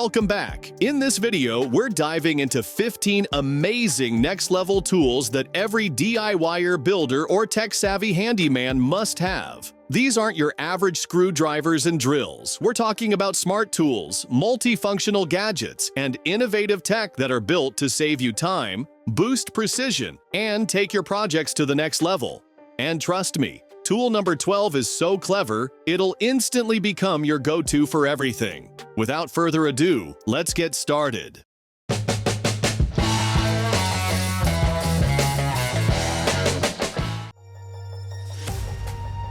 Welcome back. In this video, we're diving into 15 amazing next-level tools that every DIYer, builder, or tech-savvy handyman must have. These aren't your average screwdrivers and drills. We're talking about smart tools, multifunctional gadgets, and innovative tech that are built to save you time, boost precision, and take your projects to the next level. And trust me, tool number 12 is so clever, it'll instantly become your go-to for everything. Without further ado, let's get started.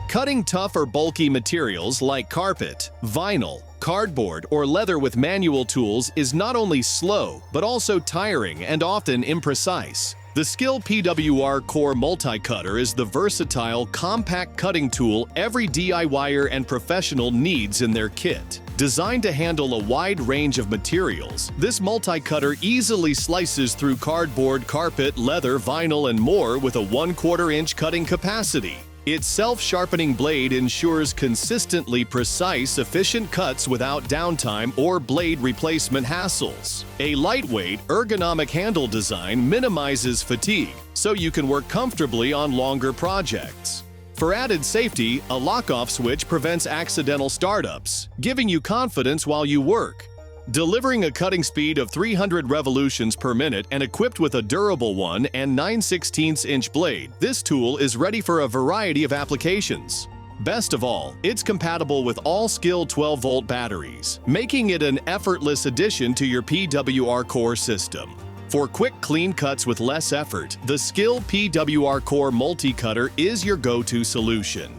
Cutting tough or bulky materials like carpet, vinyl, cardboard, or leather with manual tools is not only slow, but also tiring and often imprecise. The SKIL PWRCore multi-cutter is the versatile, compact cutting tool every DIYer and professional needs in their kit. Designed to handle a wide range of materials, this multi-cutter easily slices through cardboard, carpet, leather, vinyl, and more with a 1/4 inch cutting capacity. Its self-sharpening blade ensures consistently precise, efficient cuts without downtime or blade replacement hassles. A lightweight, ergonomic handle design minimizes fatigue, so you can work comfortably on longer projects. For added safety, a lock-off switch prevents accidental startups, giving you confidence while you work. Delivering a cutting speed of 300 revolutions per minute and equipped with a durable 1 and 9/16 inch blade, this tool is ready for a variety of applications. Best of all, it's compatible with all SKIL 12-volt batteries, making it an effortless addition to your PWRCore system. For quick, clean cuts with less effort, the SKIL PWRCore multi-cutter is your go-to solution.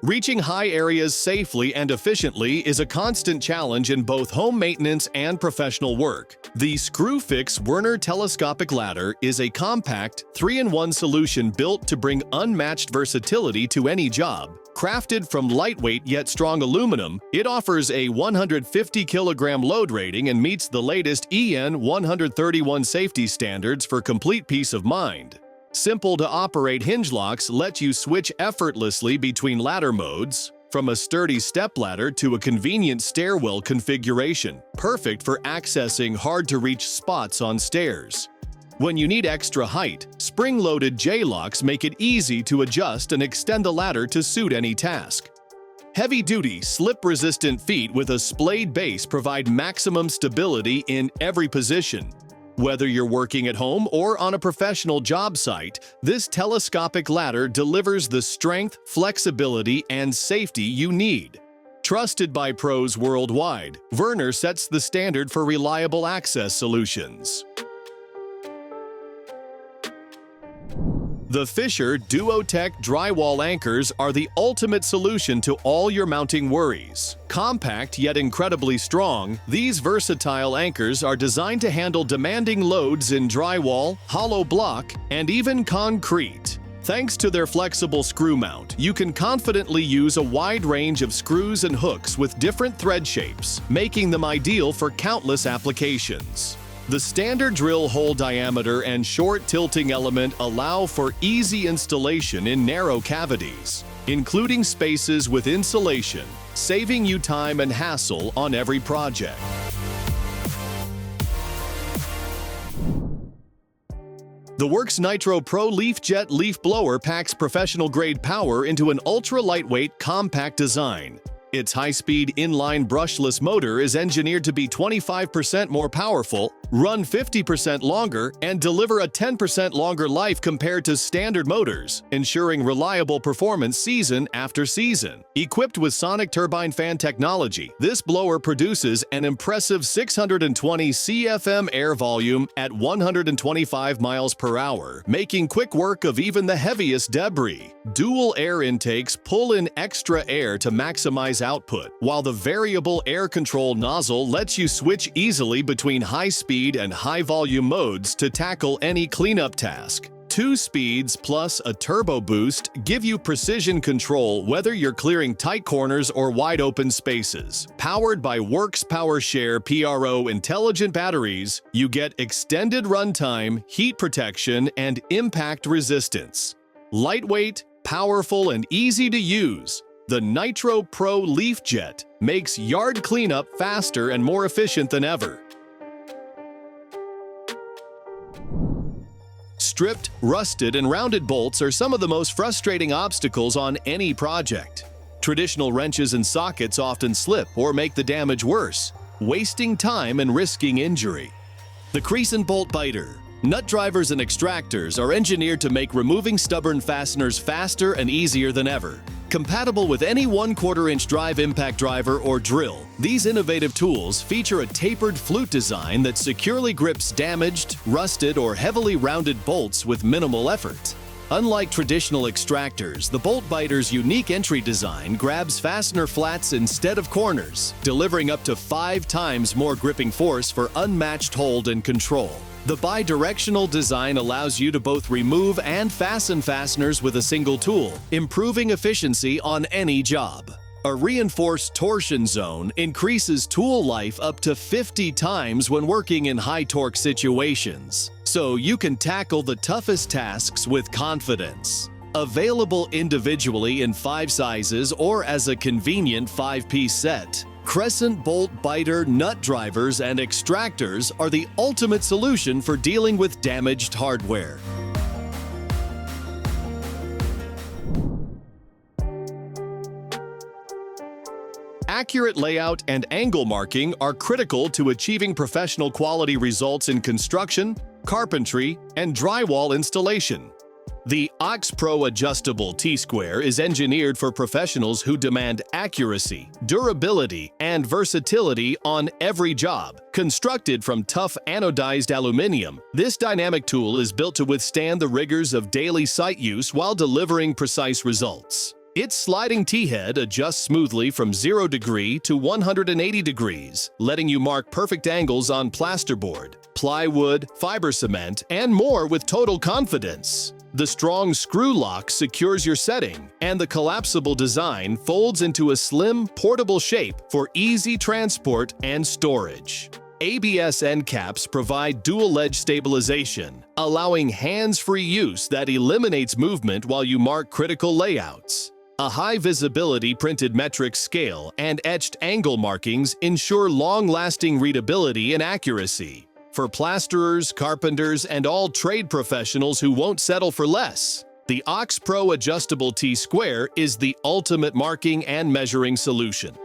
Reaching high areas safely and efficiently is a constant challenge in both home maintenance and professional work. The Screwfix Werner Telescopic Ladder is a compact, 3-in-1 solution built to bring unmatched versatility to any job. Crafted from lightweight yet strong aluminum, it offers a 150-kilogram load rating and meets the latest EN 131 safety standards for complete peace of mind. Simple-to-operate hinge locks let you switch effortlessly between ladder modes, from a sturdy stepladder to a convenient stairwell configuration, perfect for accessing hard-to-reach spots on stairs. When you need extra height, spring-loaded J-locks make it easy to adjust and extend the ladder to suit any task. Heavy-duty, slip-resistant feet with a splayed base provide maximum stability in every position. Whether you're working at home or on a professional job site, this telescopic ladder delivers the strength, flexibility, and safety you need. Trusted by pros worldwide, Werner sets the standard for reliable access solutions. The Fischer DuoTech drywall anchors are the ultimate solution to all your mounting worries. Compact yet incredibly strong, these versatile anchors are designed to handle demanding loads in drywall, hollow block, and even concrete. Thanks to their flexible screw mount, you can confidently use a wide range of screws and hooks with different thread shapes, making them ideal for countless applications. The standard drill hole diameter and short tilting element allow for easy installation in narrow cavities, including spaces with insulation, saving you time and hassle on every project. The Worx Nitro Pro LeafJet leaf blower packs professional-grade power into an ultra-lightweight, compact design. Its high-speed inline brushless motor is engineered to be 25% more powerful, run 50% longer, and deliver a 10% longer life compared to standard motors, ensuring reliable performance season after season. Equipped with sonic turbine fan technology, this blower produces an impressive 620 CFM air volume at 125 miles per hour, making quick work of even the heaviest debris. Dual air intakes pull in extra air to maximize output, while the variable air control nozzle lets you switch easily between high-speed and high-volume modes to tackle any cleanup task. 2 speeds plus a turbo boost give you precision control whether you're clearing tight corners or wide-open spaces. Powered by Worx PowerShare PRO intelligent batteries, you get extended runtime, heat protection, and impact resistance. Lightweight, powerful, and easy to use, The Nitro Pro LeafJet makes yard cleanup faster and more efficient than ever. Stripped, rusted, and rounded bolts are some of the most frustrating obstacles on any project. Traditional wrenches and sockets often slip or make the damage worse, wasting time and risking injury. The Crescent bolt biter. Nut drivers and extractors are engineered to make removing stubborn fasteners faster and easier than ever. Compatible with any 1/4-inch drive impact driver or drill, these innovative tools feature a tapered flute design that securely grips damaged, rusted, or heavily rounded bolts with minimal effort. Unlike traditional extractors, the bolt biter's unique entry design grabs fastener flats instead of corners, delivering up to 5 times more gripping force for unmatched hold and control. The bidirectional design allows you to both remove and fasten fasteners with a single tool, improving efficiency on any job. A reinforced torsion zone increases tool life up to 50 times when working in high-torque situations, so you can tackle the toughest tasks with confidence. Available individually in 5 sizes or as a convenient 5-piece set, Crescent bolt biter nut drivers and extractors are the ultimate solution for dealing with damaged hardware. Accurate layout and angle marking are critical to achieving professional quality results in construction, carpentry, and drywall installation. The OXPro Adjustable T-Square is engineered for professionals who demand accuracy, durability, and versatility on every job. Constructed from tough anodized aluminum, this dynamic tool is built to withstand the rigors of daily site use while delivering precise results. Its sliding T-head adjusts smoothly from 0 degree to 180 degrees, letting you mark perfect angles on plasterboard, plywood, fiber cement, and more with total confidence. The strong screw lock secures your setting, and the collapsible design folds into a slim, portable shape for easy transport and storage. ABS end caps provide dual-edge stabilization, allowing hands-free use that eliminates movement while you mark critical layouts. A high-visibility printed metric scale and etched angle markings ensure long-lasting readability and accuracy. For plasterers, carpenters, and all trade professionals who won't settle for less, the OXPro Adjustable T-Square is the ultimate marking and measuring solution.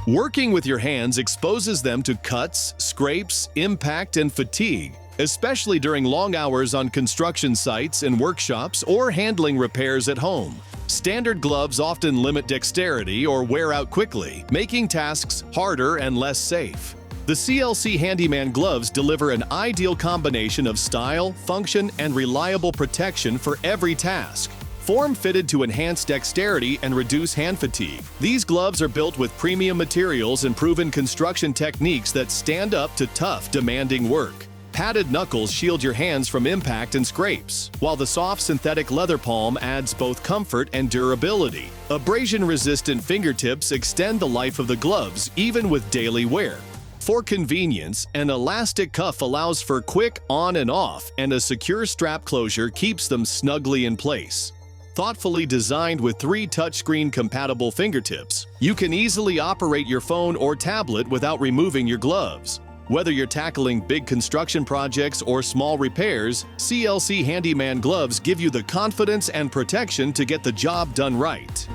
Working with your hands exposes them to cuts, scrapes, impact, and fatigue, especially during long hours on construction sites and workshops or handling repairs at home. Standard gloves often limit dexterity or wear out quickly, making tasks harder and less safe. The CLC Handyman gloves deliver an ideal combination of style, function, and reliable protection for every task. Form-fitted to enhance dexterity and reduce hand fatigue, these gloves are built with premium materials and proven construction techniques that stand up to tough, demanding work. Padded knuckles shield your hands from impact and scrapes, while the soft synthetic leather palm adds both comfort and durability. Abrasion-resistant fingertips extend the life of the gloves even with daily wear. For convenience, an elastic cuff allows for quick on and off, and a secure strap closure keeps them snugly in place. Thoughtfully designed with 3 touchscreen-compatible fingertips, you can easily operate your phone or tablet without removing your gloves. Whether you're tackling big construction projects or small repairs, CLC Handyman gloves give you the confidence and protection to get the job done right.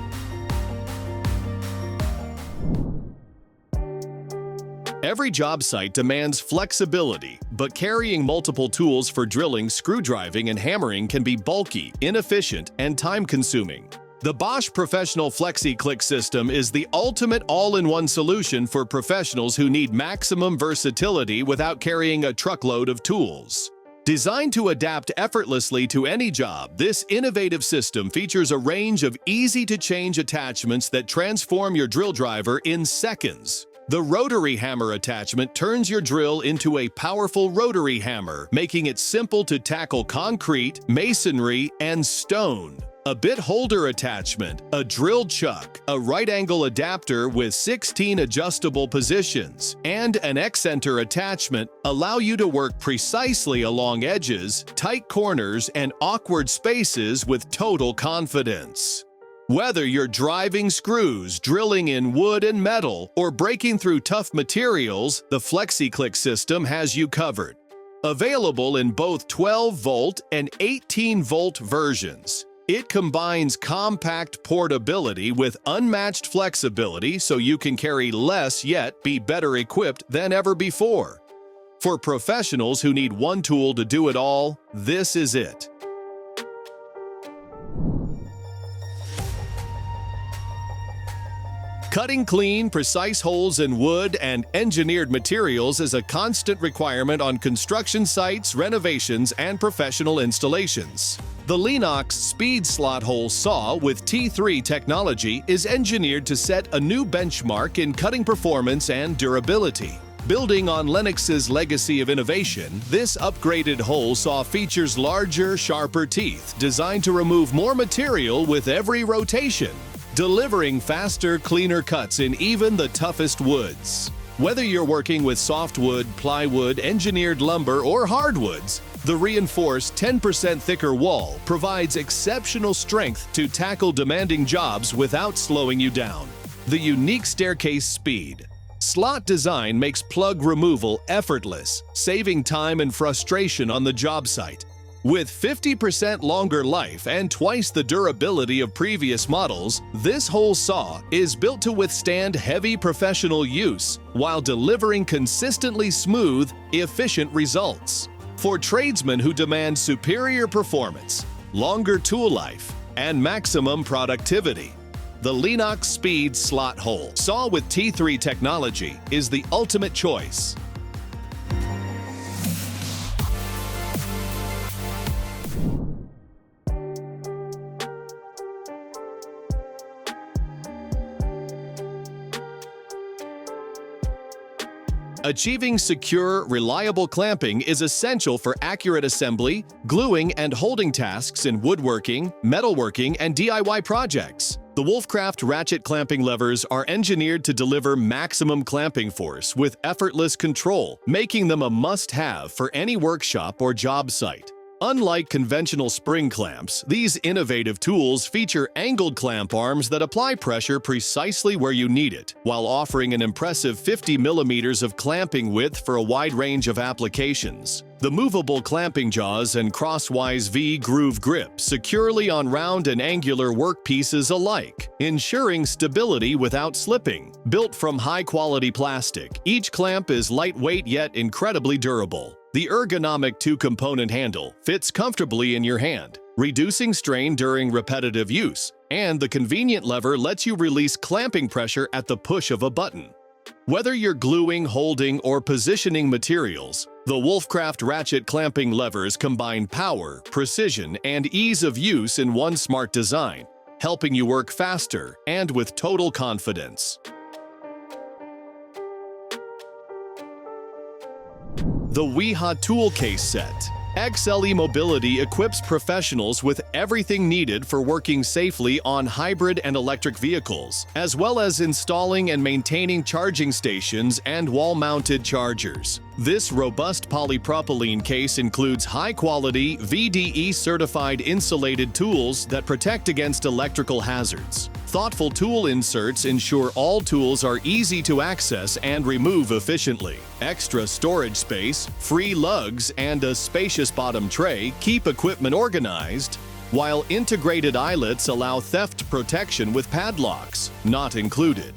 Every job site demands flexibility, but carrying multiple tools for drilling, screw driving, and hammering can be bulky, inefficient, and time-consuming. The Bosch Professional Flexi-Click system is the ultimate all-in-one solution for professionals who need maximum versatility without carrying a truckload of tools. Designed to adapt effortlessly to any job, this innovative system features a range of easy-to-change attachments that transform your drill driver in seconds. The rotary hammer attachment turns your drill into a powerful rotary hammer, making it simple to tackle concrete, masonry, and stone. a bit holder attachment, a drill chuck, a right angle adapter with 16 adjustable positions, and an X-center attachment allow you to work precisely along edges, tight corners, and awkward spaces with total confidence. Whether you're driving screws, drilling in wood and metal, or breaking through tough materials, the FlexiClick system has you covered. Available in both 12-volt and 18-volt versions, it combines compact portability with unmatched flexibility so you can carry less yet be better equipped than ever before. For professionals who need one tool to do it all, this is it. Cutting clean, precise holes in wood and engineered materials is a constant requirement on construction sites, renovations, and professional installations. The Lenox Speed Slot Hole Saw with T3 technology is engineered to set a new benchmark in cutting performance and durability. Building on Lenox's legacy of innovation, this upgraded hole saw features larger, sharper teeth designed to remove more material with every rotation, delivering faster, cleaner cuts in even the toughest woods. Whether you're working with softwood, plywood, engineered lumber, or hardwoods, the reinforced 10% thicker wall provides exceptional strength to tackle demanding jobs without slowing you down. The unique staircase speed. Slot design makes plug removal effortless, saving time and frustration on the job site. With 50% longer life and twice the durability of previous models, this hole saw is built to withstand heavy professional use while delivering consistently smooth, efficient results. For tradesmen who demand superior performance, longer tool life, and maximum productivity, the Lenox Speed Slot Hole Saw with T3 technology is the ultimate choice. Achieving secure, reliable clamping is essential for accurate assembly, gluing, and holding tasks in woodworking, metalworking, and DIY projects. The Wolfcraft ratchet clamping levers are engineered to deliver maximum clamping force with effortless control, making them a must-have for any workshop or job site. Unlike conventional spring clamps, these innovative tools feature angled clamp arms that apply pressure precisely where you need it, while offering an impressive 50 millimeters of clamping width for a wide range of applications. The movable clamping jaws and crosswise V-groove grip securely on round and angular workpieces alike, ensuring stability without slipping. Built from high-quality plastic, each clamp is lightweight yet incredibly durable. The ergonomic two-component handle fits comfortably in your hand, reducing strain during repetitive use, and the convenient lever lets you release clamping pressure at the push of a button. Whether you're gluing, holding, or positioning materials, the Wolfcraft ratchet clamping levers combine power, precision, and ease of use in one smart design, helping you work faster and with total confidence. The Wiha Tool Case Set. XLE Mobility equips professionals with everything needed for working safely on hybrid and electric vehicles, as well as installing and maintaining charging stations and wall-mounted chargers. This robust polypropylene case includes high-quality, VDE-certified insulated tools that protect against electrical hazards. Thoughtful tool inserts ensure all tools are easy to access and remove efficiently. Extra storage space, free lugs, and a spacious bottom tray keep equipment organized, while integrated eyelets allow theft protection with padlocks, not included.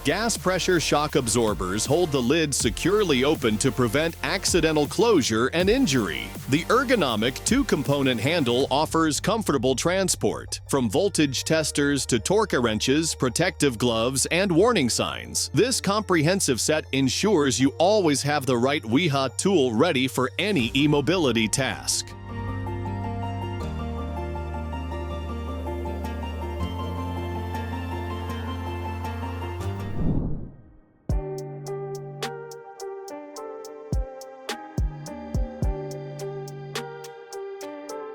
Gas pressure shock absorbers hold the lid securely open to prevent accidental closure and injury. The ergonomic two-component handle offers comfortable transport, from voltage testers to torque wrenches, protective gloves, and warning signs. This comprehensive set ensures you always have the right Wiha tool ready for any e-mobility task.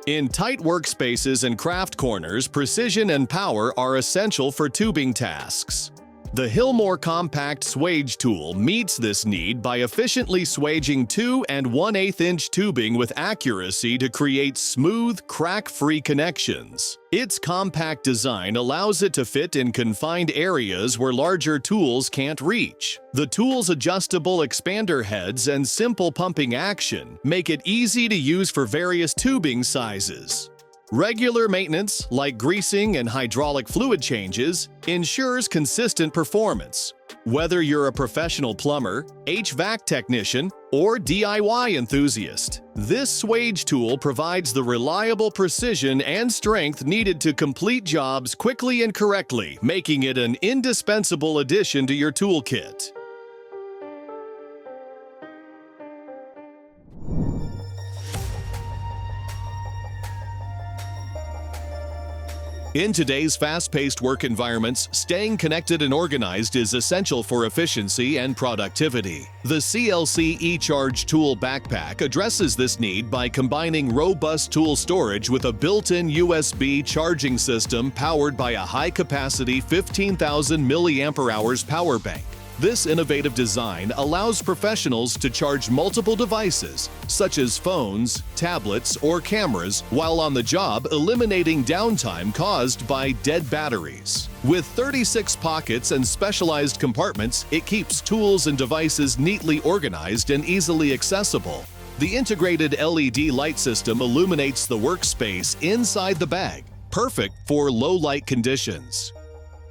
In tight workspaces and craft corners, precision and power are essential for tubing tasks. The Hilmore Compact Swage tool meets this need by efficiently swaging 2 1/8-inch tubing with accuracy to create smooth, crack-free connections. Its compact design allows it to fit in confined areas where larger tools can't reach. The tool's adjustable expander heads and simple pumping action make it easy to use for various tubing sizes. Regular maintenance, like greasing and hydraulic fluid changes, ensures consistent performance. Whether you're a professional plumber, HVAC technician, or DIY enthusiast, this Swage tool provides the reliable precision and strength needed to complete jobs quickly and correctly, making it an indispensable addition to your toolkit. In today's fast-paced work environments, staying connected and organized is essential for efficiency and productivity. The CLC eCharge Tool Backpack addresses this need by combining robust tool storage with a built-in USB charging system powered by a high-capacity 15,000 mAh power bank. This innovative design allows professionals to charge multiple devices, such as phones, tablets, or cameras, while on the job, eliminating downtime caused by dead batteries. With 36 pockets and specialized compartments, it keeps tools and devices neatly organized and easily accessible. The integrated LED light system illuminates the workspace inside the bag, perfect for low-light conditions.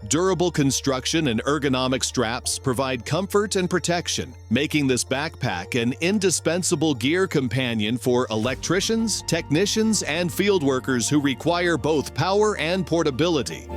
Durable construction and ergonomic straps provide comfort and protection, making this backpack an indispensable gear companion for electricians, technicians, and field workers who require both power and portability.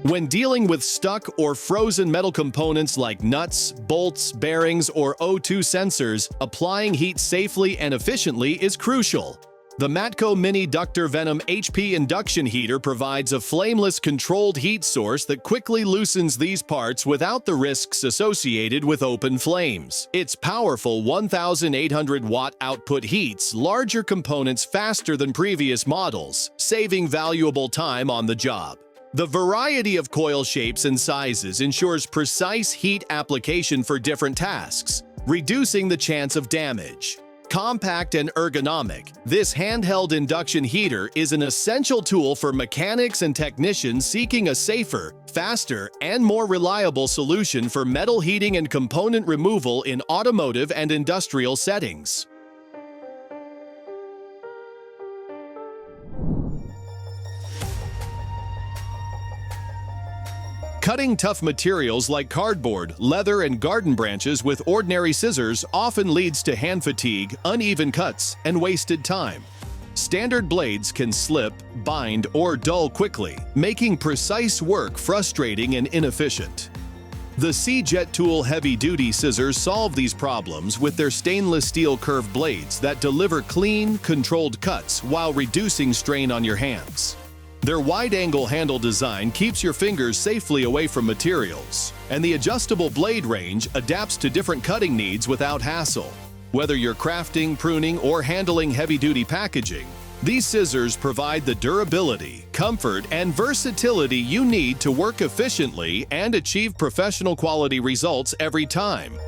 When dealing with stuck or frozen metal components like nuts, bolts, bearings, or O2 sensors, applying heat safely and efficiently is crucial. The Matco Mini Ductor Venom HP induction heater provides a flameless controlled heat source that quickly loosens these parts without the risks associated with open flames. Its powerful 1,800-watt output heats larger components faster than previous models, saving valuable time on the job. The variety of coil shapes and sizes ensures precise heat application for different tasks, reducing the chance of damage. Compact and ergonomic, this handheld induction heater is an essential tool for mechanics and technicians seeking a safer, faster, and more reliable solution for metal heating and component removal in automotive and industrial settings. Cutting tough materials like cardboard, leather, and garden branches with ordinary scissors often leads to hand fatigue, uneven cuts, and wasted time. Standard blades can slip, bind, or dull quickly, making precise work frustrating and inefficient. The CJet Tool heavy-duty scissors solve these problems with their stainless steel curved blades that deliver clean, controlled cuts while reducing strain on your hands. Their wide-angle handle design keeps your fingers safely away from materials, and the adjustable blade range adapts to different cutting needs without hassle. Whether you're crafting, pruning, or handling heavy-duty packaging, these scissors provide the durability, comfort, and versatility you need to work efficiently and achieve professional quality results every time.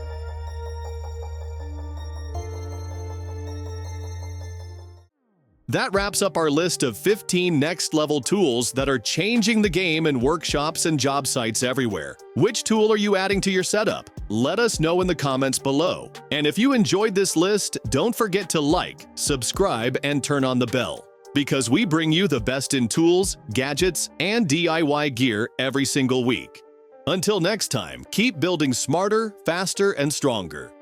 That wraps up our list of 15 next-level tools that are changing the game in workshops and job sites everywhere. Which tool are you adding to your setup? Let us know in the comments below. And if you enjoyed this list, don't forget to like, subscribe, and turn on the bell, because we bring you the best in tools, gadgets, and DIY gear every single week. Until next time, keep building smarter, faster, and stronger.